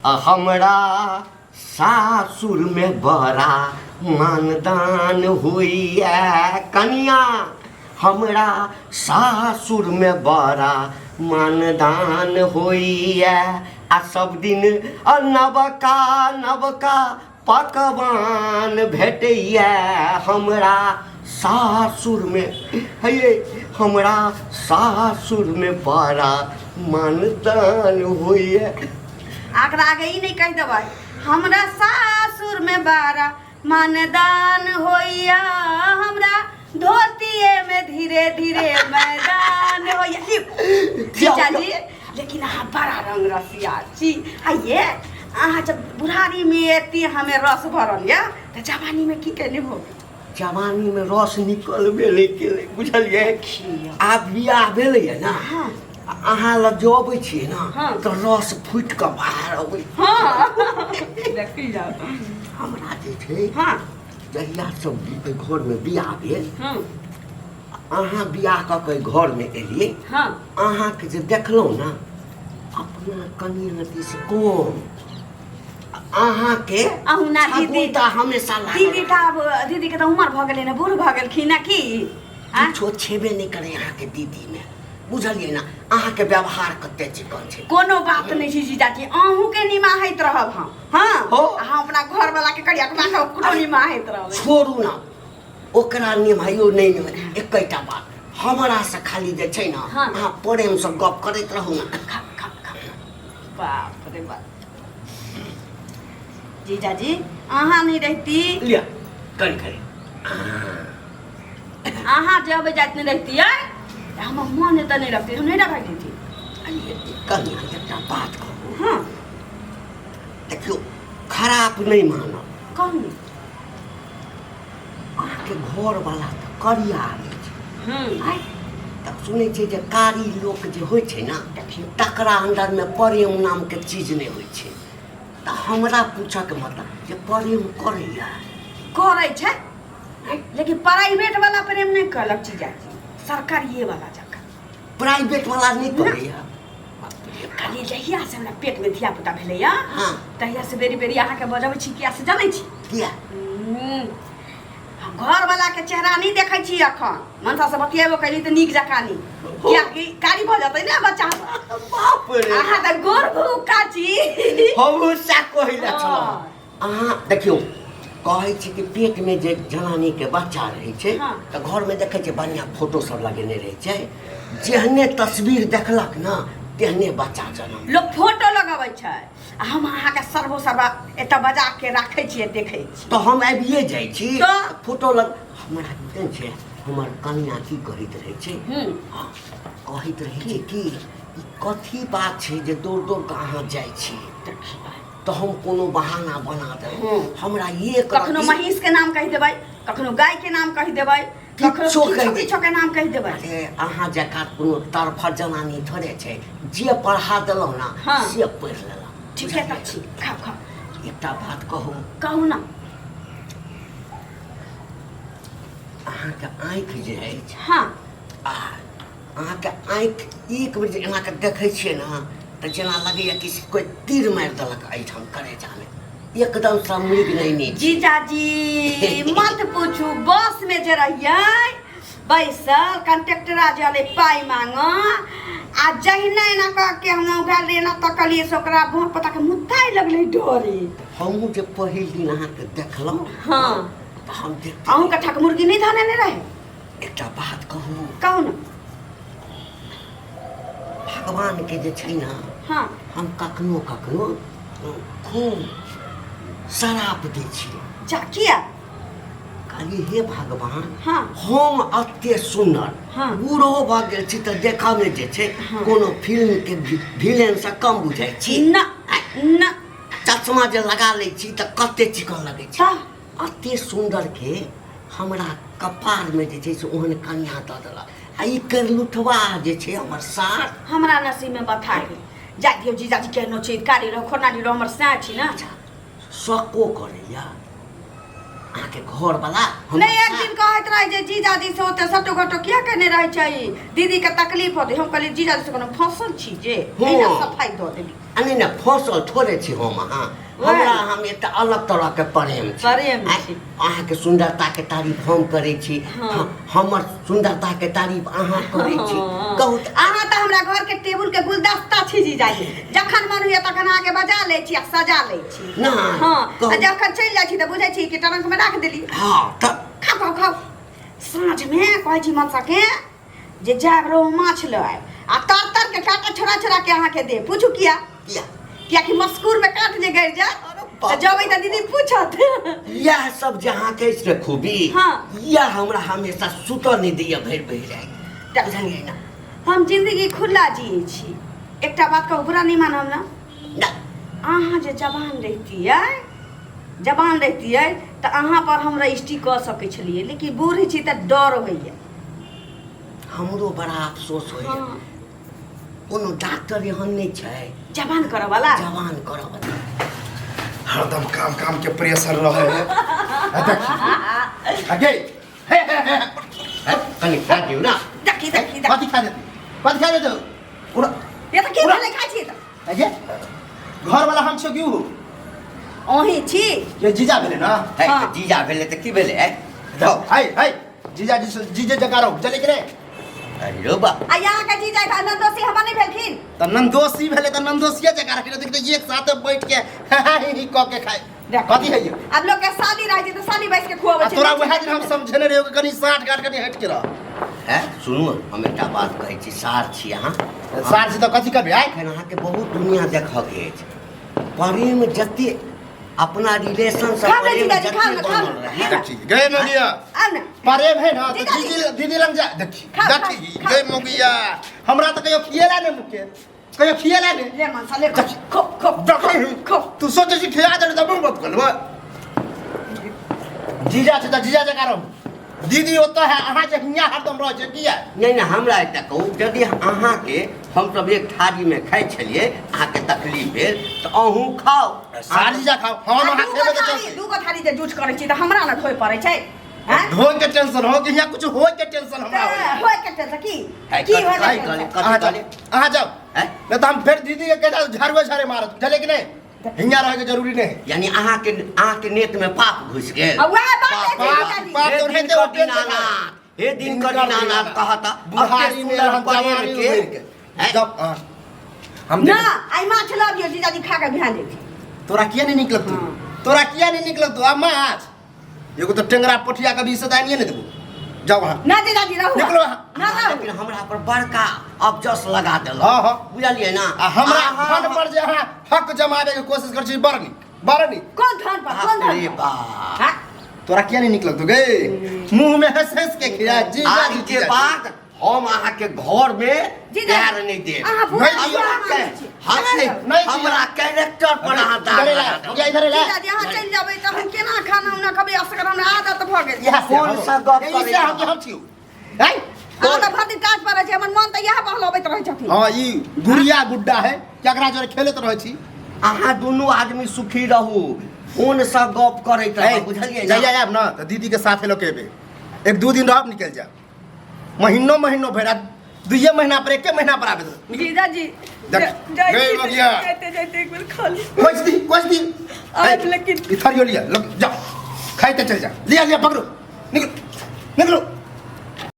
हमरा सासुर में बड़ा मानदान हुईया कनिया। हमरा सासुर में बड़ा मानदान हुईया आ सब दिन नवका नवका पकवान भेटैया हमरा सासुर में। हे हमरा सासुर में बड़ा मानदान हुईया। आगे आगे ही नहीं कह देबै हमरा सासुर में बारा मानदान होइया हमरा धोतिए में धीरे धीरे मैदान होइया। जीजा जी लेकिन अहाँ बड़ा रंग रसिया छी। आइए अहाँ जब बुढ़ारी में एती हमें रस भरल या तो जवानी में की कहने हो? जवानी में रस निकलबे नहीं केले बुझलिए। आब बियाह भेलैया ना अहाँ लग जो अबै छियै ना तो रस फुटि कऽ बाहर अबै। देखी जाओ हमरा जे छै जहिया सब घर में बियाह भेल अहाँ बियाह कऽ के घर में एलियै अहाँ के जे देखलहुँ ना अपना कनिया दिस कम अहाँ के अहुना दीदी त हमेशा दीदी त अब दीदी के त उमर भ गेलै ना बूढ़ भ गेलखिन ना की किछो छेबे नहीं करे अहाँ के दीदी में बुझलिए ना। अहाँ के व्यवहार कते चिकन छै। कोनो बात नहीं छै जीजाजी अहूँ के निमाहैत रहब हम। हाँ हो अहाँ अपना घर वाला के करिया के माथा कुटो निमाहैत रहब। छोड़ू ना ओकरा निमाइयो नहीं निमाइ एकैटा बात हमरा से खाली जे छै ना अहाँ प्रेम से गप करैत रहू ना। बाप रे बाप जीजाजी अहाँ नहीं रहती लिया करी करी अहाँ जब जात नहीं रहती है हम मन त नहीं रखती हम नहीं रखती थी। कनिया एकटा बात कहू। हाँ देखियो खराब नहीं मानब कहू अहाँ के घर वाला त करिया छै तब सुनै छै जे कारी लोक जे होइ छै ना तकरा अंदर में प्रेम नाम के चीज नहीं होइ छै। त हमरा पूछऽ के मतलब जे प्रेम करैया करे छै लेकिन प्राइवेट वाला प्रेम नहीं करलक जीजाजी सरकारी वाला जगह प्राइवेट वाला नहीं करैया। खाली जहिया से हमरा पेट में धिया पुता भेलैया तहिया से बेरी बेरी अहाँ के बजबै छी किया से जानै छी किया घर वाला के चेहरा नहीं देखै छी अखन मनसा से बतियाबो कैली त नीक जका नहीं किया कि कारी भ जतै ना बच्चा। बाप रे अहाँ त गोर भूका छी हम सा कहिला छलो। अहाँ देखियो कहै छी कि पेट में जे जनानी के बच्चा रहे छै त घर में देखे छै बढ़िया फोटो सब लगेने रहे छै जेहने तस्वीर देखलक ना तेहने बच्चा जन्म लोग फोटो लगाबै छै हम अहाँ के सर्वो सर्वा एत बजा के राखै छियै देखै छी तो हम आबिए जाइ छी तो फोटो लग हमरा केहन छै हमर कन्या की कहैत रहे छै कहैत रहे छै कि ई कथी बात छै जे दूर दूर के अहाँ जाइ छी तो हम कोनो बहाना बना दे हमरा ये कखनो महिष के नाम कह देबै कखनो गाय के नाम कह देबै कखनो किछो के नाम कह देबै। अरे अहाँ जका कोनो तरफा जनानी थोड़े छै जे पढ़ा देलौ ना से पढ़ लेलौ। ठीक है त छी खाओ खाओ एकटा बात कहू कहू ना अहाँ के आँख जे अछि अहाँ के आँख एक बेर जे एना के देखै छियै ना तो जेना लगैया कि कोई तीर मार देलक एहिठाम करेजा में एकदम से मृग नहीं जीजाजी मत पूछू बस में जे रहिए बैसल कंडक्टरा जले पाई मांग आ जहिना एना कह के हम उठा लेना तकलिए से ओकरा भोर पता के मुताई लगले डोरी। हमहू जे पहिल दिन अहाँ के देखलौ तो हम देखते अहूँ का ठक मुर्गी नहीं धाने ने रहे। एकटा बात कहू कहू ना भगवान के जे छै ना हम कखनो कखनो खूब शराप दै छियै जा किया कहली हे भगवान हम अत्ते सुंदर बूढ़ो भ गेल छी त देखा में जे छै कोनो फिल्म के विलेन से कम बुझाइ छी ना ना चश्मा जे लगा लै छी त कते चिकन लगै छै अत्ते सुंदर के हमरा कपार में जे छै से ओहन कन्या द देलक आ ई कर लुठवा जे छै हमर साथ हमरा नसीब में बथा गेल जा दियो जीजाजी केहनो छै कारी रहो खोनाडी रहो हमर साथ छी ना सको करैया अहाँ के घर वाला नहीं एक दिन कहत रहे जे जीजाजी से होते सटो घटो किया कहने रहे छै दीदी के तकलीफ होते हम कहली जीजाजी से कोनो फसल छी जे एना सफाई द देबी अने ना फसल थोड़े छी हम अहाँ हमरा हम एकटा अलग तरह के प्रेम छी अहाँ के सुंदरता के तारीफ हम करे छी हमर सुंदरता के तारीफ अहाँ करे छी कहू अहाँ त हमरा घर के टेबुल के गुलदस्ता छी जीजाजी जखन मन होइए तखन अहाँ के बजा लै छी आ सजा लै छी ना हां जखन चलि जाइ छी त बुझै छी कि टरंक में राख देली हां त खाओ साँझ में कहै छी मनसा के जे जाब रो माछ ल आब आ तर के काटा छोड़ा के अहाँ के दे पूछू किया कि मस्कूर में काट जे गिर जा जबै त दीदी पूछत यह सब जहाँ के से खूबी यह हमरा हमेशा सुतो नहीं दिया भर जाए बुझलिए ना हम जिंदगी खुला जिए छी एकटा बात कहू बुरा नहीं मानब ना अहाँ जे जवान रहितियै त अहाँ पर हम रजिस्ट्री क सकै छलिए लेकिन बूढ़ छी त डर होइए हमरो बड़ा अफसोस होइए कोनो डॉक्टर यहाँ नहीं छै जवान करे वाला हरदम काम के प्रेशर रहे है देखिए कनी खा दियो ना देखी कथी खा देते पूरा ये त के भेले खाइ छी त अगे घर वाला हम छ क्यों ओही छी ये जीजा भेले ना जीजा भेले त की भेले हाय जीजा जका रहो चले करे अरे रो बा आ यहाँ के जीजा का नंदोसी हम नहीं भेलखिन त नंदोसी भेले त नंदोसिया जका रखे देख तो एक साथ बैठ के ही क के खाए कथी है ये अब लोग के शादी रह जे त शादी बैठ के खुआवे छै तोरा वह दिन हम समझने रहियो कि कनी 60 गाट कनी हट के रह है सुनू हम एकटा बात कहै छी सार छी अहाँ सार छी त कथी करबे आइ एखन अहाँ के बहुत दुनिया देखऽ के अछि प्रेम जते अपना रिलेशन से प्रेम जते बनल रहे देखी गए मोगिया प्रेम है ना तो दीदी लग जा देखी गए मोगिया हमरा त कहियो खिएला ने मुके कहियो खिएला ने ले मन साले खो तू सोचे छी खिया दे त मत करबा जीजा छ त जीजा जका रहो दीदी ओत है अहाँ जे हिया हरदम रह छै किया नहीं हमरा एकटा कहू यदि अहाँ के हम सब एक थाली में खाइ छलिए अहाँ के तकलीफ भेल त अहू खाओ सारी जा खाओ हम अहाँ खेबे के चलते दू गो थाली जे जूझ करै छी त हमरा न धोइ पड़ै छै धोए के टेंशन हो कि यहाँ कुछ होए के टेंशन हमरा होए के टेंशन की होए अहाँ जाओ नहीं तो हम फिर दीदी के कहता झाड़ुए मारत चले कि नहीं हिंगा रहे के जरूरी नहीं यानी अहाँ के नेत में पाप घुस गेल पाप तो नहीं दे हे दिन करी नाना कहता बुढ़ारी में हम जवानी के जब हम ना आई माछ लाबियो जीजाजी खा के ध्यान देती तोरा किया नहीं निकलत तू अब माछ एगो तो टेंगरा पोठिया कभी सदानिए नहीं देबो जाओ वहां ना जीजाजी रहू निकलो ना लेकिन हमरा पर बड़का अबजस लगा देल हां बुझलिए ना हमरा धन पर जे अहाँ हक जमावे के कोशिश कर छी बरनी कौन धन पर कौन धन अरे बा तोरा किया नहीं निकलत गे मुंह में हंस के खिया जी आज के बाद हम अहाँ के घर में प्यार नहीं दे हमरा कैरेक्टर पर अहाँ दाग लगा इधर ले जीजाजी अहाँ चल जाबै त हम केना खाना उना कभी असगर हमरा आदत भ गेल कौन सा गप करे हम छियो हैं अहाँ त भर्ती काज पर छै हमर मन त यह बहलबैत रहै छथिन हां ई गुड़िया गुड्डा है केकरा जोरे खेलैत रहै छी अहाँ दुनू आदमी सुखी रहू कौन सा गप करैत रह बुझलिए जाब ना त दीदी के साथे लोग एबे एक दो दिन रहब निकल जा महीनों भेड़ा 2 महीना पर 1 महीना पर आबे जीजाजी गए मगिया जाते एक बार खाली कोस दी आज लेकिन इथरियो लिया जा खाइते चल जा लिया पकड़ो निकलो